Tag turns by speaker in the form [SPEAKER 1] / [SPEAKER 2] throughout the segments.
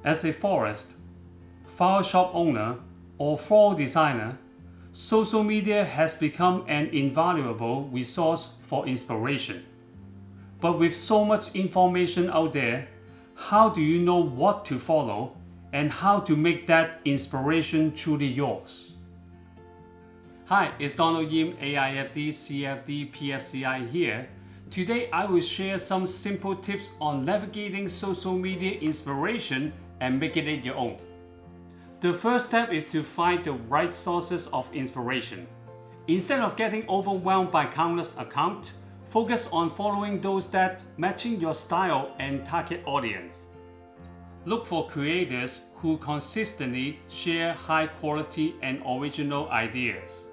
[SPEAKER 1] As a florist, flower shop owner, or floral designer, social media has become an invaluable resource for inspiration. But with so much information out there, how do you know what to follow and how to make that inspiration truly yours? Hi, it's Donald Yim, AIFD, CFD, PFCI here. Today I will share some simple tips on navigating social media inspiration and making it your own. The first step is to find the right sources of inspiration. Instead of getting overwhelmed by countless accounts, focus on following those that matching your style and target audience. Look for creators who consistently share high quality and original ideas.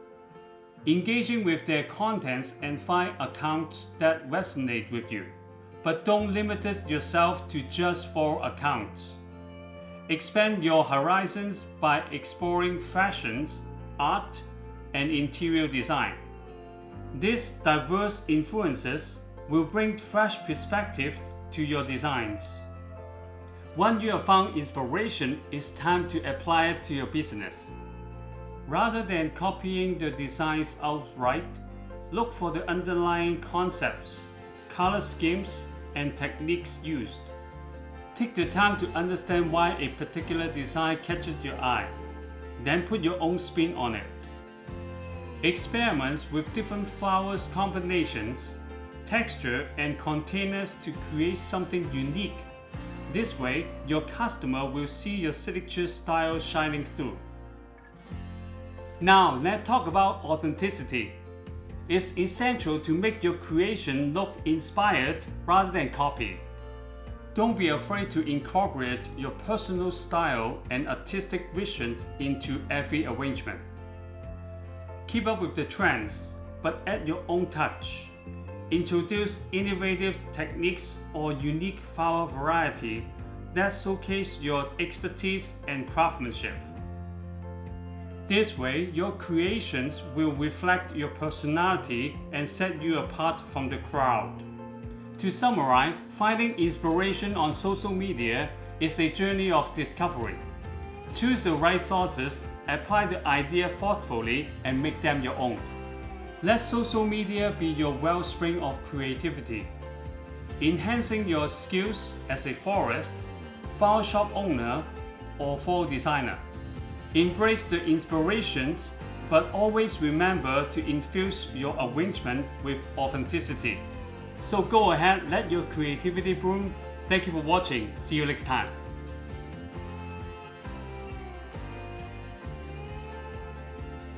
[SPEAKER 1] Engaging with their contents and find accounts that resonate with you, but don't limit yourself to just follow accounts. Expand your horizons by exploring fashions, art, and interior design. These diverse influences will bring fresh perspective to your designs. Once you have found inspiration, it's time to apply it to your business. Rather than copying the designs outright, look for the underlying concepts, color schemes, and techniques used. Take the time to understand why a particular design catches your eye, then put your own spin on it. Experiment with different flowers combinations, texture, and containers to create something unique. This way, your customer will see your signature style shining through. Now, let's talk about authenticity. It's essential to make your creation look inspired rather than copied. Don't be afraid to incorporate your personal style and artistic vision into every arrangement. Keep up with the trends, but add your own touch. Introduce innovative techniques or unique flower variety that showcase your expertise and craftsmanship. This way, your creations will reflect your personality and set you apart from the crowd. To summarize, finding inspiration on social media is a journey of discovery. Choose the right sources, apply the idea thoughtfully, and make them your own. Let social media be your wellspring of creativity, enhancing your skills as a florist, flower shop owner, or floral designer. Embrace the inspirations, but always remember to infuse your arrangement with authenticity. So go ahead, let your creativity bloom. Thank you for watching. See you next time.